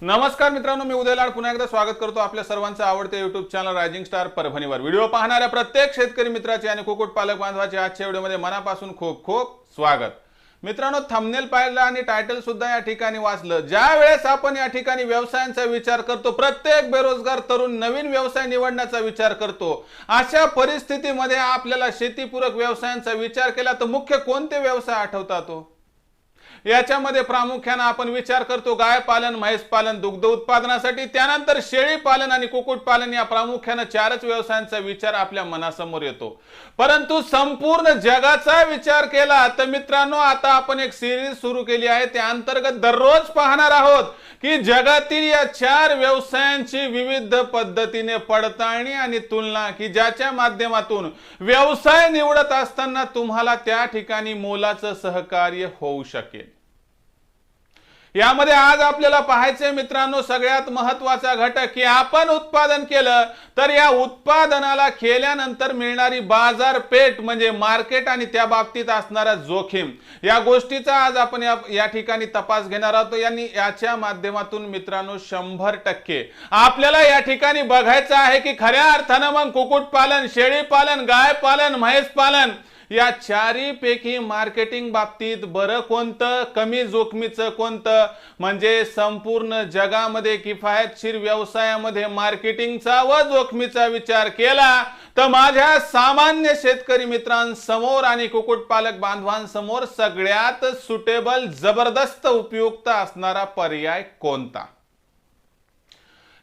नमस्कार मित्रांनो, मी उदय लाड पुन्हा एकदा स्वागत करतो आपल्या सर्वांचं आवडते YouTube चॅनल रायझिंग स्टार परभणीवर। व्हिडिओ पाहणाऱ्या प्रत्येक शेतकरी मित्राचे आणि कुक्कुटपालक बांधवाचे आजच्या व्हिडिओमध्ये मनापासून खूप खूप स्वागत। मित्रांनो, थंबनेल पाहिलं आणि टायटल सुद्धा या ठिकाणी वाचलं। ज्या वेळेस आपण या ठिकाणी व्यवसायांचा विचार करतो, प्रत्येक बेरोजगार तरुण नवीन व्यवसाय निवडण्याचा विचार करतो। अशा परिस्थितीमध्ये आपल्याला शेतीपूरक व्यवसायांचा विचार केला तर मुख्य कोणते व्यवसाय आठवतात? याच्यामध्ये प्रामुख्याने आपण विचार करतो गाय पालन, म्हैस पालन, दुग्ध उत्पादनासाठी, त्यानंतर शेळी पालन आणि कुक्कुट पालन या प्रामुख्याने चारच व्यवसायांचा विचार आपल्या मनासमोर येतो। परंतु संपूर्ण जगाचा विचार केला तर मित्रांनो, आता आपण एक सिरीज सुरू केली आहे। त्या अंतर्गत दररोज पाहणार आहोत की जगातील या चार व्यवसायांची विविध पद्धतीने पडताळणी आणि तुलना, की ज्याच्या माध्यमातून व्यवसाय निवडत असताना तुम्हाला त्या ठिकाणी मोलाचं सहकार्य होऊ शकेल। यामध्ये आज आपल्याला पाहायचे मित्रांनो, सगळ्यात महत्त्वाचा घटक की आपण उत्पादन केलं तर या उत्पादनाला केल्यानंतर मिळणारी बाजारपेठ म्हणजे मार्केट आणि त्या बाबतीत असणारा जोखीम, या गोष्टीचा आज आपण या ठिकाणी तपास घेणार आहोत। याच्या माध्यमातून मित्रांनो 100% आपल्याला या ठिकाणी बघायचं आहे की खऱ्या अर्थानं मग कुक्कुटपालन, शेळी पालन, गाय पालन, म्हैस पालन या चारी पैकी मार्केटिंग बाबतीत बरं कोणतं, कमी जोखमीचं कोणतं, म्हणजे संपूर्ण जगामध्ये किफायतशीर व्यवसायामध्ये मार्केटिंगचा व जोखमीचा विचार केला तर माझ्या सामान्य शेतकरी मित्रांसमोर आणि कुक्कुटपालक बांधवांसमोर सगळ्यात सुटेबल, जबरदस्त, उपयुक्त असणारा पर्याय कोणता?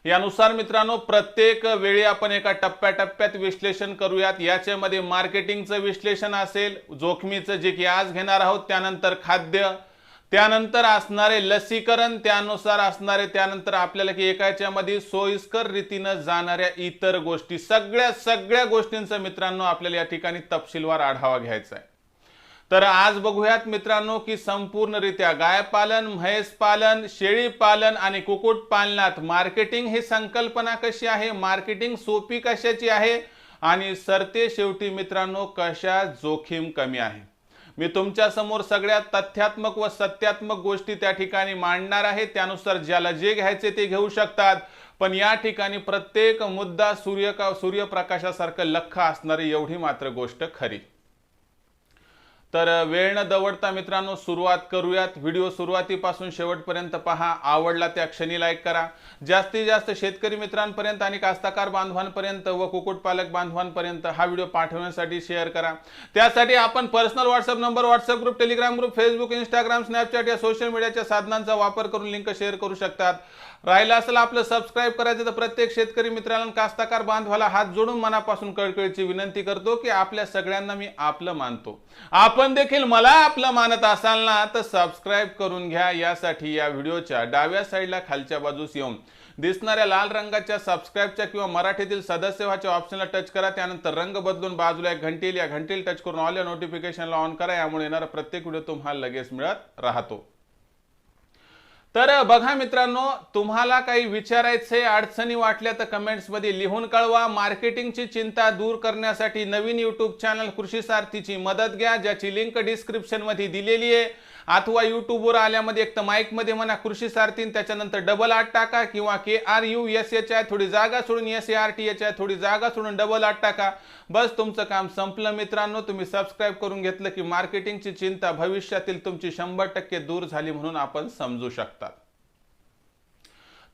यानुसार मित्रांनो प्रत्येक वेळी आपण एका टप्प्याटप्प्यात विश्लेषण करूयात। याच्यामध्ये मार्केटिंगचं विश्लेषण असेल, जोखमीचं जे की आज घेणार आहोत, त्यानंतर खाद्य, त्यानंतर असणारे लसीकरण, त्यानुसार असणारे, त्यानंतर आपल्याला की एकाच्यामध्ये सोयीस्कर रीतीने जाणाऱ्या इतर गोष्टी, सगळ्या गोष्टींचा मित्रांनो आपल्याला या ठिकाणी तपशीलवार आढावा घ्यायचा आहे। तर आज बघूयात मित्रांनो की संपूर्णरित्या गाय पालन, म्हैस पालन, शेळी पालन आणि कुक्कुट पालनात मार्केटिंग ही संकल्पना कशी आहे, मार्केटिंग सोपी कशाची आहे आणि सरते शेवटी मित्रांनो कशा जोखीम कमी आहे। मी तुमच्या समोर सगळ्यात तथ्यात्मक व सत्यात्मक गोष्टी त्या ठिकाणी मांडणार आहे। त्यानुसार ज्याला जे घ्यायचे ते घेऊ शकतात, पण या ठिकाणी प्रत्येक मुद्दा सूर्यप्रकाशासारखं लख्ख असणारी एवढी मात्र गोष्ट खरी। तर वेळ न दवडता मित्रांनो सुरुवात करूयात। व्हिडिओ सुरुवातीपासून शेवटपर्यंत पहा, आवडला त्या क्षणी लाईक करा। जास्तीत जास्त शेतकरी मित्रांपर्यंत आणि कास्तकार बांधवांपर्यंत व कुक्कुटपालक बांधवांपर्यंत हा व्हिडिओ पाठवण्यासाठी शेअर करा। त्यासाठी आपण personal WhatsApp number, WhatsApp group, Telegram group, Facebook, Instagram, Snapchat या सोशल मीडियाच्या साधनांचा वापर करून लिंक शेअर करू शकतात। राहिला असेल आपलं सबस्क्राइब करायचं तर प्रत्येक शेतकरी मित्रांना, कास्तकार बांधवाला हात जोडून मनापासून कळकळीची विनंती करतो की आपल्या सगळ्यांना मी आपलं मानतो, आपण देखील मला आपलं मानत असाल ना तर सबस्क्राइब करून घ्या। यासाठी या व्हिडिओच्या डाव्या साईडला खालच्या बाजूस येऊन दिसणाऱ्या लाल रंगाच्या सबस्क्राइबच्या किंवा मराठीतील सदस्य व्हाच्या ऑप्शनला टच करा। त्यानंतर रंग बदलून बाजूला एक घंटी येईल, या घंटीला टच करून ऑल या नोटिफिकेशनला ऑन करा। यामुळे येणारा प्रत्येक व्हिडिओ तुम्हाला लगेच मिळत राहतो। तर बघा मित्रांनो, तुम्हाला काही विचारायचे, अडचणी वाटल्या तर कमेंट्स मध्ये लिहून कळवा। मार्केटिंगची चिंता दूर करण्यासाठी नवीन YouTube चॅनल कृषी सारथीची मदत घ्या, ज्याची लिंक डिस्क्रिप्शन मध्ये दिलेली आहे। अथवा YouTube वर आल्यामध्ये एक तर माईक मध्ये म्हणा कृषी सारथी, त्याच्यानंतर डबल आठ टाका किंवा KRUSH थोडी जागा सोडून SARTH थोडी जागा सोडून डबल आठ टाका, बस तुमचं काम संपलं मित्रांनो। तुम्ही सबस्क्राइब करून घेतलं की मार्केटिंगची चिंता भविष्यातील तुमची 100% दूर झाली म्हणून आपण समजू शकता।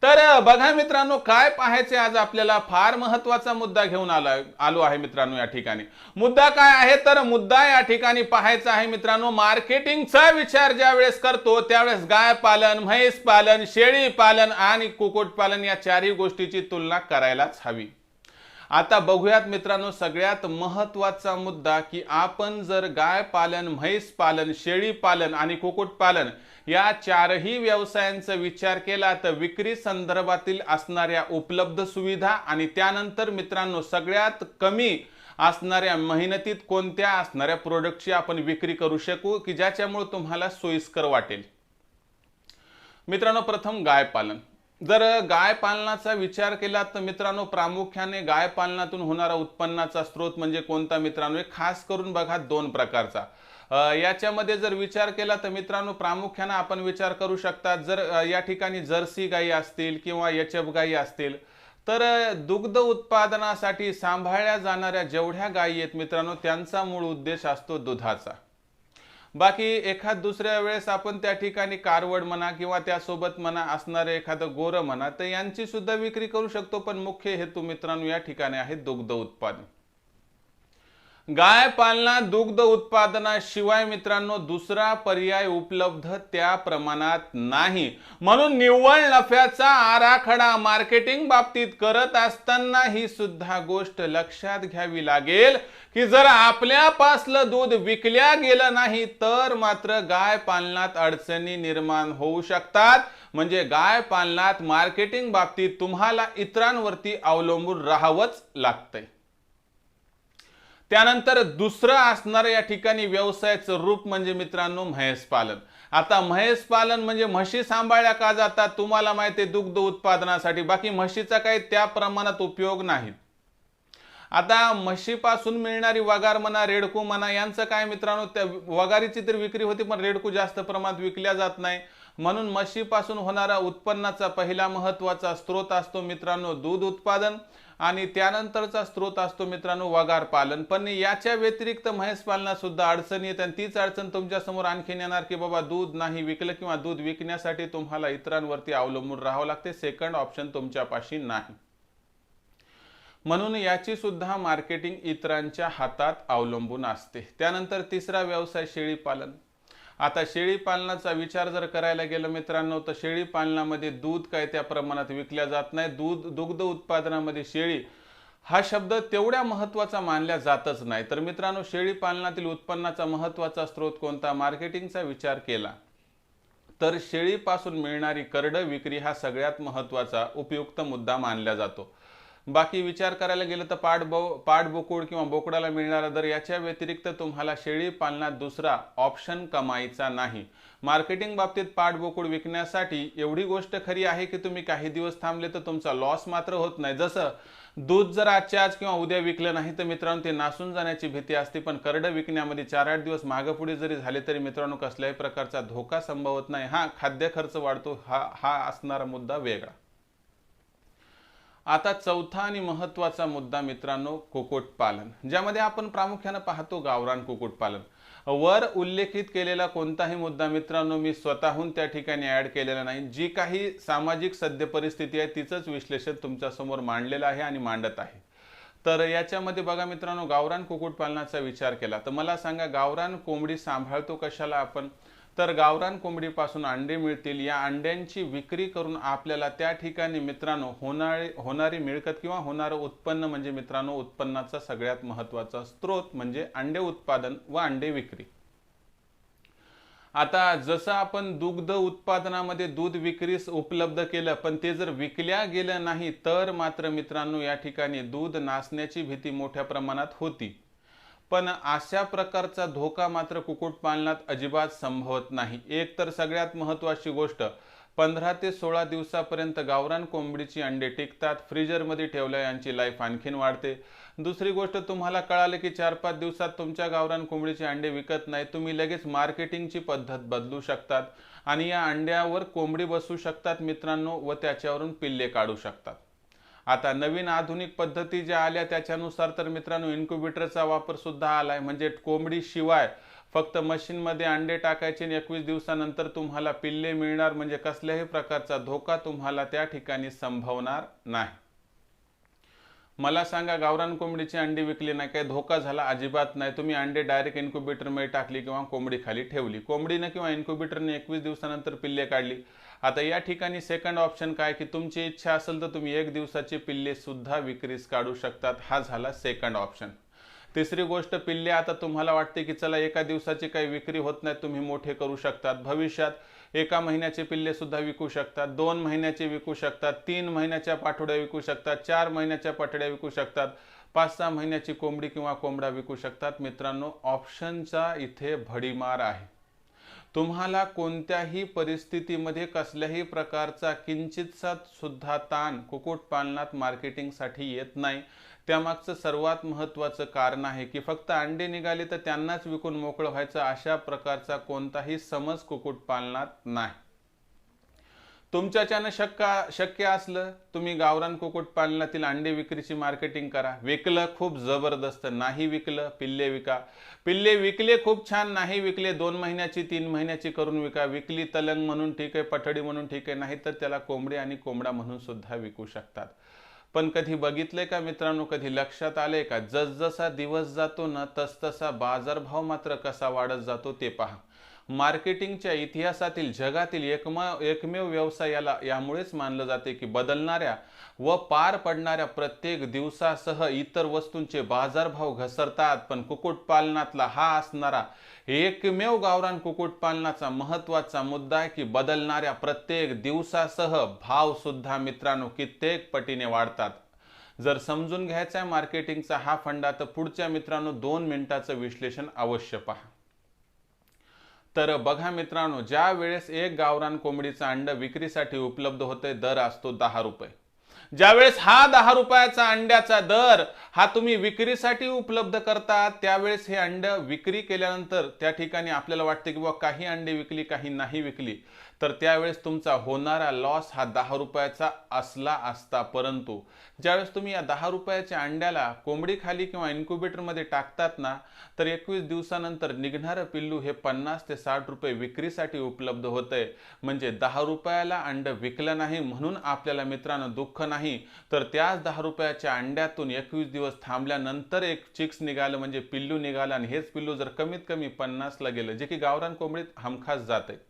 तर बघा मित्रांनो, काय पाहायचे आज आपल्याला, फार महत्त्वाचा मुद्दा घेऊन आलो आहे मित्रांनो। या ठिकाणी मुद्दा काय आहे तर मुद्दा या ठिकाणी पाहायचा आहे मित्रांनो, मार्केटिंगचा विचार ज्या वेळेस करतो त्यावेळेस गाय पालन, म्हैस पालन, शेळी पालन आणि कुक्कुट पालन या चारही गोष्टीची तुलना करायलाच हवी। आता बघूयात मित्रांनो सगळ्यात महत्त्वाचा मुद्दा की आपण जर गाय पालन, म्हैस पालन, शेळी पालन आणि कुक्कुट पालन या चारही व्यवसायांचा विचार केला तर विक्री संदर्भातील असणाऱ्या उपलब्ध सुविधा आणि त्यानंतर मित्रांनो सगळ्यात कमी असणाऱ्या मेहनतीत कोणत्या असणाऱ्या प्रोडक्टची आपण विक्री करू शकू की ज्याच्यामुळे तुम्हाला सोयीस्कर वाटेल। मित्रांनो प्रथम गाय पालन, जर गाय पालनाचा विचार केला तर मित्रांनो प्रामुख्याने गाय पालनातून होणारा उत्पन्नाचा स्रोत म्हणजे कोणता मित्रांनो, खास करून बघा दोन प्रकारचा, याच्यामध्ये जर विचार केला तर मित्रांनो प्रामुख्याने आपण विचार करू शकता, जर या ठिकाणी जर्सी गायी असतील किंवा एचएफ गायी असतील तर दुग्ध उत्पादनासाठी सांभाळल्या जाणाऱ्या जेवढ्या गायी आहेत मित्रांनो त्यांचा मूळ उद्देश असतो दुधाचा। बाकी एखाद दुसऱ्या वेळेस आपण त्या ठिकाणी कारवड म्हणा किंवा त्यासोबत म्हणा असणारे एखादं गोरं म्हणा तर यांची सुद्धा विक्री करू शकतो, पण मुख्य हेतू मित्रांनो या ठिकाणी आहे दुग्ध उत्पादन। गाय पालनात दुग्ध उत्पादनाशिवाय मित्रांनो दुसरा पर्याय उपलब्ध त्या प्रमाणात नाही, म्हणून निव्वळ नफ्याचा आराखडा मार्केटिंग बाबतीत करत असताना ही सुद्धा गोष्ट लक्षात घ्यावी लागेल की जर आपल्यापासलं दूध विकल्या गेलं नाही तर मात्र गाय पालनात अडचणी निर्माण होऊ शकतात। म्हणजे गाय पालनात मार्केटिंग बाबतीत तुम्हाला इतरांवरती अवलंबून राहावंच लागतंय। त्यानंतर दुसरं असणार या ठिकाणी व्यवसायाचं रूप म्हणजे मित्रांनो म्हैस पालन। आता म्हैस पालन म्हणजे म्हशी सांभाळल्या का जातात तुम्हाला माहिती आहे दुग्ध उत्पादनासाठी, बाकी म्हशीचा काही त्या प्रमाणात उपयोग नाही। आता म्हशीपासून मिळणारी वगार म्हणा रेडकू म्हणा यांचं काय मित्रांनो, त्या वगारीची तर विक्री होती पण रेडकू जास्त प्रमाणात विकल्या जात नाही, म्हणून म्हशीपासून होणारा उत्पन्नाचा पहिला महत्त्वाचा स्रोत असतो मित्रांनो दूध उत्पादन आणि त्यानंतरचा स्रोत असतो मित्रांनो वगार पालन। पण याच्या व्यतिरिक्त म्हैस पालनात सुद्धा अडचणी येतात आणि तीच अडचण तुमच्या समोर आणखीन येणार की बाबा दूध नाही विकलं किंवा दूध विकण्यासाठी तुम्हाला इतरांवरती अवलंबून राहावं लागते, सेकंड ऑप्शन तुमच्यापाशी नाही, म्हणून याची सुद्धा मार्केटिंग इतरांच्या हातात अवलंबून असते। त्यानंतर तिसरा व्यवसाय शेळी पालन। आता शेळी पालनाचा विचार जर करायला गेलं मित्रांनो तर शेळी पालनामध्ये दूध काय त्या प्रमाणात विकल्या जात नाही, दुग्ध उत्पादनामध्ये शेळी हा शब्द तेवढ्या महत्त्वाचा मानला जातच नाही। तर मित्रांनो शेळी पालनातील उत्पन्नाचा महत्त्वाचा स्रोत कोणता, मार्केटिंगचा विचार केला तर शेळीपासून मिळणारी करड विक्री हा सगळ्यात महत्त्वाचा उपयुक्त मुद्दा मानला जातो। बाकी विचार करायला गेलं तर पाठबोकूड किंवा बोकडाला मिळणारा दर याच्या व्यतिरिक्त तुम्हाला शेळी पालनात दुसरा ऑप्शन कमाईचा नाही। मार्केटिंग बाबतीत पाठबोकूड विकण्यासाठी एवढी गोष्ट खरी आहे की तुम्ही काही दिवस थांबले तर तुमचा लॉस मात्र होत नाही। जसं दूध जर आजच्या आज किंवा उद्या विकलं नाही तर मित्रांनो ते नासून जाण्याची भीती असते, पण करड विकण्यामध्ये 4-8 दिवस मागे पुढे जरी झाले तरी मित्रांनो कसल्याही प्रकारचा धोका संभवत नाही। हा खाद्य खर्च वाढतो हा असणारा मुद्दा वेगळा। आता चौथा आणि महत्त्वाचा मुद्दा मित्रांनो कुक्कुटपालन, ज्यामध्ये आपण प्रामुख्याने पाहतो गावरान कुक्कुटपालन। वर उल्लेखित केलेला कोणताही मुद्दा मित्रांनो मी स्वतःहून त्या ठिकाणी ऍड केलेला नाही, जी काही सामाजिक सद्य परिस्थिती आहे तिचंच विश्लेषण तुमच्या समोर मांडलेलं आहे आणि मांडत आहे। तर याच्यामध्ये बघा मित्रांनो गावरान कुक्कुटपालनाचा विचार केला तर मला सांगा गावरान कोंबडी सांभाळतो कशाला आपण, तर गावरान कोंबडीपासून अंडे मिळतील, या अंड्यांची विक्री करून आपल्याला त्या ठिकाणी मित्रांनो होणारी मिळकत किंवा होणारं उत्पन्न म्हणजे मित्रांनो उत्पन्नाचा सगळ्यात महत्त्वाचा स्रोत म्हणजे अंडे उत्पादन व अंडे विक्री। आता जसं आपण दुग्ध उत्पादनामध्ये दूध विक्रीस उपलब्ध केलं पण ते जर विकल्या गेलं नाही तर मात्र मित्रांनो या ठिकाणी दूध नासण्याची भीती मोठ्या प्रमाणात होती, पण अशा प्रकारचा धोका मात्र कुक्कुटपालनात अजिबात संभवत नाही। एक तर सगळ्यात महत्त्वाची गोष्ट 15 ते 16 दिवसापर्यंत गावरान कोंबडीची अंडे टिकतात, फ्रीजरमध्ये ठेवल्या यांची लाईफ आणखीन वाढते। दुसरी गोष्ट तुम्हाला कळाले की 4-5 दिवसात तुमच्या गावरान कोंबडीचे अंडे विकत नाही, तुम्ही लगेच मार्केटिंगची पद्धत बदलू शकतात आणि या अंड्यावर कोंबडी बसू शकतात मित्रांनो व त्याच्यावरून पिल्ले काढू शकतात। आता नवीन आधुनिक पद्धती ज्या आल्या त्याच्यानुसार तर मित्रांनो इन्क्युबेटरचा वापर सुद्धा आलाय, म्हणजे कोंबडी शिवाय फक्त मशीनमध्ये अंडे टाकायचे आणि 21 दिवसानंतर तुम्हाला पिल्ले मिळणार, म्हणजे कसल्याही प्रकारचा धोका तुम्हाला त्या ठिकाणी संभवणार नाही। मला सांगा गावरान कोंबडीची अंडी विकली नाही काही धोका झाला, अजिबात नाही। तुम्ही अंडे डायरेक्ट इन्क्युबेटरमध्ये टाकली किंवा कोंबडी खाली ठेवली, कोंबडीने किंवा इन्क्युबेटरने 21 दिवसानंतर पिल्ले काढली। आता या ठिकाणी सेकंड ऑप्शन काय की तुमची इच्छा असेल तर तुम्ही 1 दिवसाची पिल्ले सुद्धा विक्रीस काढू शकतात, हा झाला सेकंड ऑप्शन। तिसरी गोष्ट पिल्ले आता तुम्हाला वाटते की चला एका दिवसाची काही विक्री होत नाही, तुम्ही मोठे करू शकतात, भविष्यात 1 महिन्याचे पिल्ले सुद्धा विकू शकतात, 2 महिन्याचे विकू शकतात, 3 महिन्याच्या पाठोड्या विकू शकतात, 4 महिन्याच्या पाठोड्या विकू शकतात, 5-6 महिन्याची कोंबडी किंवा कोंबडा विकू शकतात। मित्रांनो ऑप्शनचा इथे भडीमार आहे, तुम्हाला कोणत्याही परिस्थितीमध्ये कसल्याही प्रकारचा किंचितसा सुद्धा ताण कुक्कुटपालनात मार्केटिंगसाठी येत नाही. त्यामागचं सर्वात महत्त्वाचं कारण आहे की फक्त अंडे निघाले तर त्यांनाच विकून मोकळं व्हायचं अशा प्रकारचा कोणताही समज कुक्कुटपालनात नाही. तुमच्याच्यानं शक्य असलं तुम्ही गावरान कुक्कुटपालनातील अंडे विक्रीची मार्केटिंग करा. विकलं खूप जबरदस्त, नाही विकलं पिल्ले विका. पिल्ले विकले खूप छान, नाही विकले 2 महिन्याची 3 महिन्याची करून विका. विकली तलंग म्हणून ठीक आहे, पठडी म्हणून ठीक आहे, नाही तर त्याला कोंबडी आणि कोंबडा म्हणून सुद्धा विकू शकतात. पण कधी बघितलंय का मित्रांनो, कधी लक्षात आलंय का, जसजसा दिवस जातो ना तसतसा बाजारभाव मात्र कसा वाढत जातो ते पहा. मार्केटिंगच्या इतिहासातील जगातील एकमेव व्यवसाय यामुळेच मानलं जाते की बदलणाऱ्या व पार पडणाऱ्या प्रत्येक दिवसासह इतर वस्तूंचे बाजारभाव घसरतात. पण कुक्कुटपालनातला हा असणारा एकमेव गावरान कुक्कुटपालनाचा महत्त्वाचा मुद्दा आहे की बदलणाऱ्या प्रत्येक दिवसासह भाव सुद्धा मित्रांनो कित्येक पटीने वाढतात. जर समजून घ्यायचा आहे मार्केटिंगचा हा फंडा तर पुढच्या मित्रांनो 2 मिनिटाचं विश्लेषण अवश्य पहा. तर बघा मित्रांनो, ज्या वेळेस एक गावरान कोंबडीचं अंड विक्रीसाठी उपलब्ध होते दर असतो 10 रुपये. ज्यावेळेस हा 10 रुपयाचा अंड्याचा दर हा तुम्ही विक्रीसाठी उपलब्ध करता त्यावेळेस हे अंड विक्री केल्यानंतर त्या ठिकाणी आपल्याला वाटते की बाबा काही अंडे विकली काही नाही विकली, तर त्यावेळेस तुमचा होणारा लॉस हा 10 रुपयाचा असला असता. परंतु ज्यावेळेस तुम्ही या 10 रुपयाच्या अंड्याला कोंबडी खाली किंवा इन्क्युबेटरमध्ये टाकतात ना, तर 21 दिवसानंतर निघणारं पिल्लू हे 50 ते 60 रुपये विक्रीसाठी उपलब्ध होतंय. म्हणजे 10 रुपयाला अंड विकलं नाही म्हणून आपल्याला मित्रांनो दुःख नाही, तर त्याच 10 रुपयाच्या अंड्यातून 21 दिवस थांबल्यानंतर एक चिक्स निघालं म्हणजे पिल्लू निघालं आणि हेच पिल्लू जर कमीत कमी 50ला गेलं, जे की गावरान कोंबडीत हमखास जाते.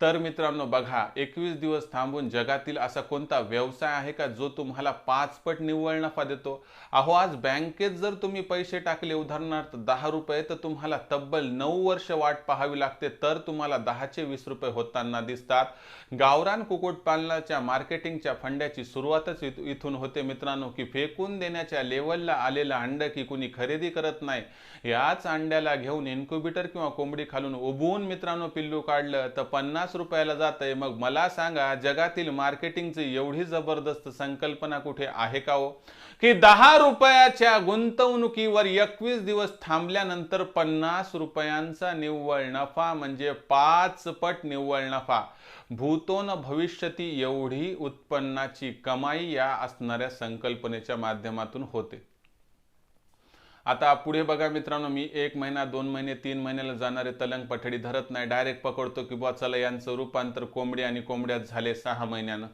तर मित्रांनो बघा, 21 दिवस थांबून जगातील असा कोणता व्यवसाय आहे का जो तुम्हाला 5 पट निव्वळ नफा देतो? अहो, आज बँकेत जर तुम्ही पैसे टाकले उदाहरणार्थ 10 रुपये तर तुम्हाला तब्बल 9 वर्ष वाट पाहावी लागते, तर तुम्हाला 10चे 20 रुपये होताना दिसतात. गावरान कुक्कुटपालनाच्या मार्केटिंगच्या फंड्याची सुरुवातच इथून होते मित्रांनो, की फेकून देण्याच्या लेवलला आलेलं अंड की कुणी खरेदी करत नाही, याच अंड्याला घेऊन इन्क्युबेटर किंवा कोंबडी खालून उबवून मित्रांनो पिल्लू काढलं तर 50 रुपयाला जातंय. मग मला सांगा, जगातील मार्केटिंगची एवढी जबरदस्त संकल्पना कुठे आहे का हो, की 10 रुपयाच्या गुंतवणुकीवर 21 दिवस थांबल्यानंतर 50 रुपयांचा निव्वळ नफा म्हणजे 5 पट निव्वळ नफा. भूतोन भविष्यती एवढी उत्पन्नाची कमाई या असणाऱ्या संकल्पनेच्या माध्यमातून होते. आता पुढे बघा मित्रांनो, मी 1 महिना 2 महिने 3 महिन्याला जाणारे तलंग पठडी धरत नाही, डायरेक्ट पकडतो की बुवा चला यांचं रूपांतर कोंबडी आणि कोंबड्यात झाले 6 महिन्यानं.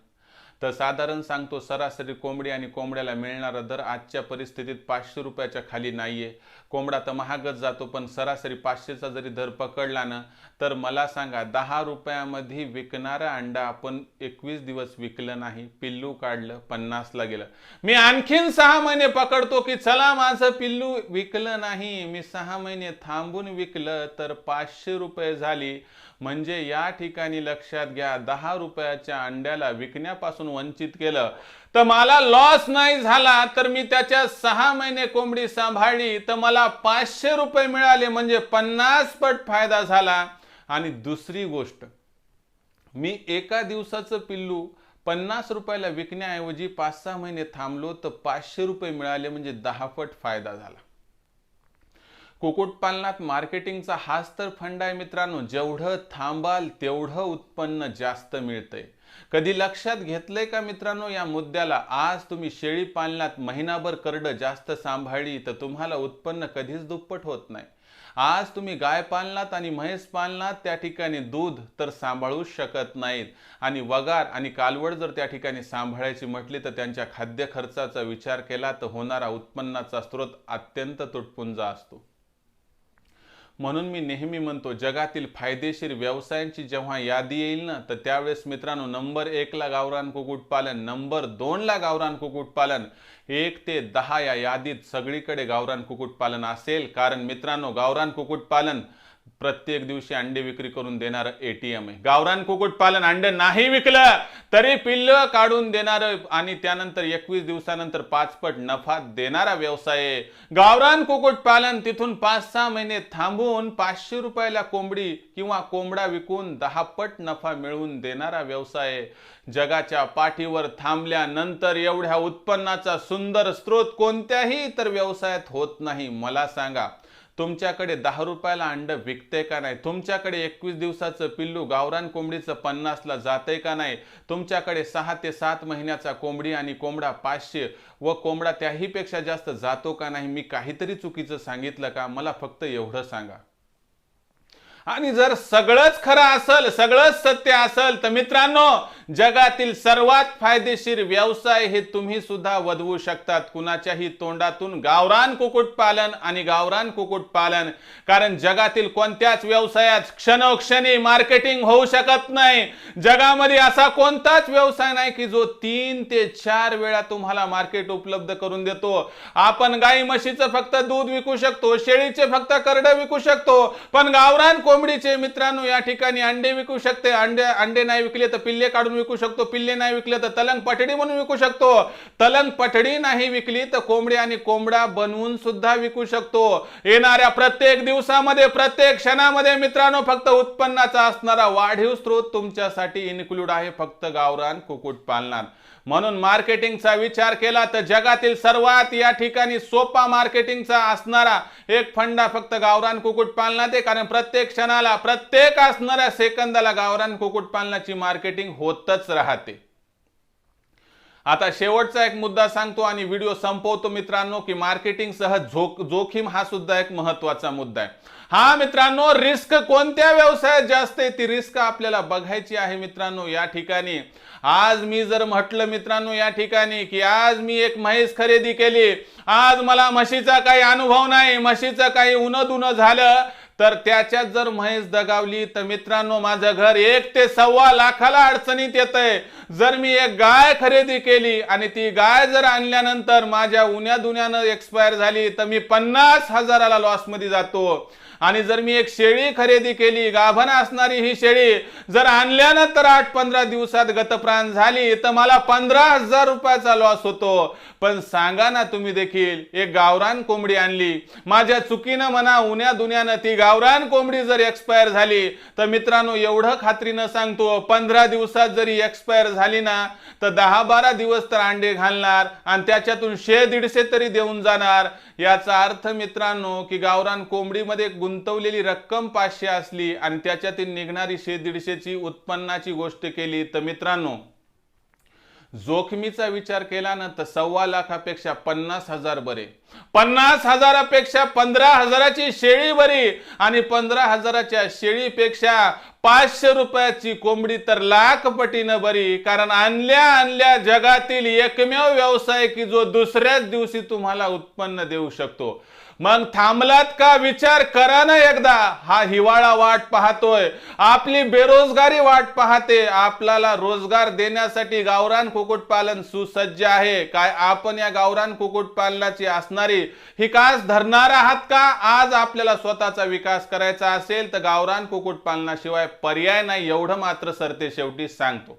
तर साधारण सांगतो, सरासरी कोंबडी आणि कोंबड्याला मिळणारा दर आजच्या परिस्थितीत 500 रुपयाच्या खाली नाहीये. कोंबडा तर महागच जातो, पण सरासरी 500चा जरी दर पकडला ना, तर मला सांगा 10 रुपयामध्ये विकणारा अंडा आपण 21 दिवस विकलं नाही, पिल्लू काढलं 50ला गेलं. मी आणखीन 6 महिने पकडतो की चला माझं पिल्लू विकलं नाही, मी 6 महिने थांबून विकलं तर 500 रुपये झाली. म्हणजे या ठिकाणी लक्षात घ्या, 10 रुपयाच्या अंड्याला विकण्यापासून वंचित केलं तर मला लॉस नाही झाला, तर मी त्याच्या 6 महिने कोंबडी सांभाळली तर मला 500 रुपये मिळाले, म्हणजे 50 पट फायदा झाला. आणि दुसरी गोष्ट, मी एका दिवसाचं पिल्लू 50 रुपयाला विकण्याऐवजी 5-6 महिने थांबलो तर 500 रुपये मिळाले, म्हणजे 10 पट फायदा झाला. कुक्कुटपालनात मार्केटिंगचा हाच तर फंड आहे मित्रांनो, जेवढं थांबाल तेवढं उत्पन्न जास्त मिळतंय. कधी लक्षात घेतलंय का मित्रांनो या मुद्द्याला? आज तुम्ही शेळी पालनात महिनाभर करडं जास्त सांभाळली तर तुम्हाला उत्पन्न कधीच दुप्पट होत नाही. आज तुम्ही गाय पालनात आणि म्हैस पालनात त्या ठिकाणी दूध तर सांभाळूच शकत नाहीत, आणि वगार आणि कालवड जर त्या ठिकाणी सांभाळायची म्हटली तर त्यांच्या खाद्य खर्चाचा विचार केला तर होणारा उत्पन्नाचा स्रोत अत्यंत तुटपुंजा असतो. म्हणून मी नेहमी म्हणतो, जगातील फायदेशीर व्यवसायांची जेव्हा यादी येईल ना, तर त्यावेळेस मित्रांनो नंबर 1 ला गावरान कुक्कुटपालन, नंबर 2 ला गावरान कुक्कुटपालन, 1 ते 10 या यादीत सगळीकडे गावरान कुक्कुटपालन असेल. कारण मित्रांनो, गावरान कुक्कुटपालन प्रत्येक दिवशी अंडे विक्री करून देणारं ATM आहे. गावरान कुक्कुटपालन अंडे नाही विकलं तरी पिल्ल काढून देणार आणि त्यानंतर 21 दिवसानंतर 5 पट नफा देणारा व्यवसाय आहे गावरान कुक्कुटपालन। तिथून 5-6 महिने थांबून 500 रुपयाला कोंबडी किंवा कोंबडा विकून 10 पट नफा मिळवून देणारा व्यवसाय आहे। जगाच्या पाठीवर थांबल्यानंतर एवढ्या उत्पन्नाचा सुंदर स्रोत कोणत्याही इतर व्यवसायात होत नाही। मला सांगा, तुमच्याकडे 10 रुपयाला अंड विकते का नाही? तुमच्याकडे 21 दिवसाचं पिल्लू गावरान कोंबडीचं 50 ला जाते का नाही? तुमच्याकडे 6 ते 7 महिन्याचा कोंबडी आणि कोंबडा 500 व कोंबडा त्याही पेक्षा जास्त जातो का नाही? मी काहीतरी चुकीचं सांगितलं का? मला फक्त एवढं सांगा। आणि जर सगळंच खरं असेल, सगळंच सत्य असेल, तर मित्रांनो, जगातील सर्वात फायदेशीर व्यवसाय हे तुम्ही सुद्धा वधवू शकतात कुणाच्याही तोंडातून, गावरान कुक्कुटपालन आणि गावरान कुक्कुटपालन। कारण जगातील कोणत्याच व्यवसायात क्षणोक्षणी मार्केटिंग होऊ शकत नाही। जगामध्ये असा कोणताच व्यवसाय नाही की जो 3 ते 4 वेळा तुम्हाला मार्केट उपलब्ध करून देतो। आपण गाई म्हशीचं फक्त दूध विकू शकतो, शेळीचे फक्त करडे विकू शकतो, पण गावरान कोंबडीचे मित्रांनो या ठिकाणी अंडे विकू शकते। अंडे नाही विकले तर पिल्ले काढून विकू शकतो, पिल्ले नाही विकले तर तलंग पठडी म्हणून विकू शकतो, तलंग पठडी नाही विकली तर कोंबडी आणि कोंबडा बनवून सुद्धा विकू शकतो। येणाऱ्या प्रत्येक दिवसामध्ये, प्रत्येक क्षणामध्ये मित्रांनो फक्त उत्पन्नाचा असणारा वाढीव स्रोत तुमच्यासाठी इन्क्लूड आहे फक्त गावरान कुक्कुटपालनात। म्हणून मार्केटिंगचा विचार केला तर जगातील सर्वात या ठिकाणी सोपा मार्केटिंगचा असणारा एक फंडा फक्त गावरान कुक्कुटपालनात आहे। कारण प्रत्येक क्षणाला, प्रत्येक असणाऱ्या सेकंदाला गावरान कुक्कुटपालनाची मार्केटिंग होतच राहते। आता शेवटचा एक मुद्दा सांगतो आणि व्हिडिओ संपवतो मित्रांनो, की मार्केटिंग सह जोखीम हा सुद्धा एक महत्त्वाचा मुद्दा आहे। हा मित्रांनो, रिस्क कोणत्या व्यवसायात जास्त आहे ती रिस्क आपल्याला बघायची आहे मित्रांनो। या ठिकाणी आज मी जर म्हटलं मित्रांनो या ठिकाणी की आज मी एक म्हैस खरेदी केली, आज मला म्हशीचा काही अनुभव नाही, म्हशीचं काही उन्ह झालं, तर त्याच्यात जर म्हैस दगावली तर मित्रांनो माझं घर 1 ते 1.25 लाखाला अडचणीत येतंय। जर मी एक गाय खरेदी केली आणि ती गाय जर आणल्यानंतर माझ्या उन्हादुन्यानं एक्सपायर झाली तर मी 50,000ला लॉस मध्ये जातो। आणि जर मी एक शेळी खरेदी केली, गाभण असणारी ही शेळी जर आणल्यानंतर 8-15 दिवसात गतप्राण झाली तर मला 15,000 रुपयाचा लॉस होतो। पण सांगा ना तुम्ही देखील, एक गावरान कोंबडी आणली, माझ्या चुकीनं म्हणा उन्हादुन्यानं ती गावरान कोंबडी जर एक्सपायर झाली तर मित्रांनो एवढं खात्रीनं सांगतो 15 दिवसात जरी एक्सपायर झाली ना तर 10-12 दिवस तर अंडे घालणार आणि त्याच्यातून 100-150 तरी देऊन जाणार। याचा अर्थ मित्रांनो की गावरान कोंबडीमध्ये गुंतवलेली रक्कम 500 असली आणि त्याच्यातून निघणारी 100-150ची उत्पन्नाची गोष्ट केली तर मित्रांनो जोखमीचा विचार केला ना तर 1.25 लाखापेक्षा 50,000 बरे, 50,000पेक्षा 15,000ची शेळी बरी आणि 15,000च्या शेळीपेक्षा 500 रुपयाची कोंबडी तर लाख पटीनं बरी। कारण आणल्या जगातील एकमेव व्यवसाय की जो दुसऱ्याच दिवशी तुम्हाला उत्पन्न देऊ शकतो। मग थांबलात का? विचार करा ना एकदा। हा हिवाळा वाट पाहतोय, आपली बेरोजगारी वाट पाहते, आपल्याला रोजगार देण्यासाठी गावरान कुक्कुटपालन सुसज्ज आहे। काय आपण या गावरान कुक्कुटपालनाची असणारी ही कास धरणार आहात का? आज आपल्याला स्वतःचा विकास करायचा असेल तर गावरान कुक्कुटपालनाशिवाय पर्याय नाही, एवढं मात्र सरते शेवटी सांगतो।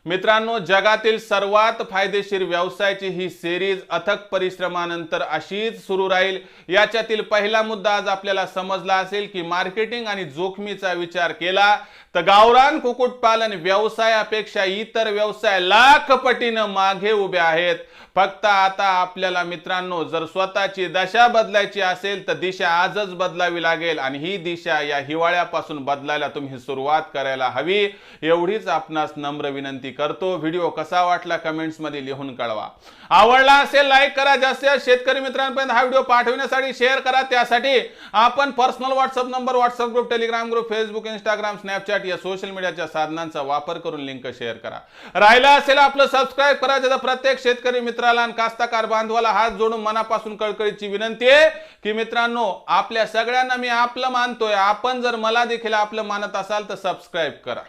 मित्रांनो, जगातील सर्वात फायदेशीर व्यवसायाची ही सिरीज अथक परिश्रमानंतर अशीच सुरू राहील। याच्यातील पहिला मुद्दा आज आपल्याला समजला असेल की मार्केटिंग आणि जोखमीचा विचार केला तर गावरान कुक्कुटपालन व्यवसायापेक्षा इतर व्यवसाय लाख पटीनं मागे उभे आहेत। फक्त आता आपल्याला मित्रांनो जर स्वतःची दशा बदलायची असेल तर दिशा आजच बदलावी लागेल आणि ही दिशा या हिवाळ्यापासून बदलायला तुम्ही सुरुवात करायला हवी, एवढीच आपणास नम्र विनंती करतो। व्हिडिओ कसा वाटला कमेंट्स मध्ये लिहून कळवा। आवडला असेल लाईक करा, जास्तीत जास्त शेतकरी मित्रांपर्यंत हा व्हिडिओ पाठवण्यासाठी शेअर करा। त्यासाठी आपण personal WhatsApp number, WhatsApp group, Telegram group, Facebook, Instagram, Snapchat या सोशल मीडियाच्या साधनांचा वापर करून लिंक शेअर करा। राहिला असेल आपलं सबस्क्राइब करा, ज्याचा प्रत्येक शेतकरी मित्राला आणि कास्तकार बांधवाला हात जोडून मनापासून कळकळीची विनंती आहे की मित्रांनो आपल्या सगळ्यांना मी आपलं मानतोय, आपण जर मला देखील आपलं मानत असाल तर सबस्क्राइब करा।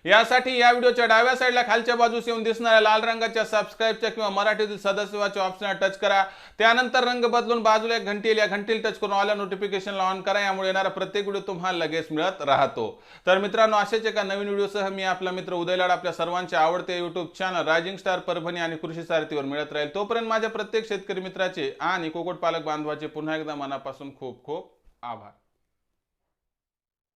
यासाठी या व्हिडिओच्या डाव्या साईडला खालच्या बाजूस येऊन दिसणाऱ्या लाल रंगाच्या सबस्क्राईबच्या किंवा मराठीतील सदस्यत्वाच्या ऑप्शनला टच करा. त्यानंतर रंग बदलून बाजूला एक घंटी येईल, या घंटीला टच करून ऑल नोटिफिकेशनला ऑन करा. यामुळे येणारा प्रत्येक व्हिडिओ तुम्हाला लगेच मिळत राहतो. तर मित्रांनो, अशाच एका नवीन व्हिडिओसह मी आपला मित्र उदय लाड आपल्या सर्वांचे आवडते YouTube channel rising star Parbhani आणि कृषी सारथीवर मिळत राहील. तोपर्यंत माझ्या प्रत्येक शेतकरी मित्राचे आणि कुक्कुटपालक बांधवाचे पुन्हा एकदा मनापासून खूप खूप आभार.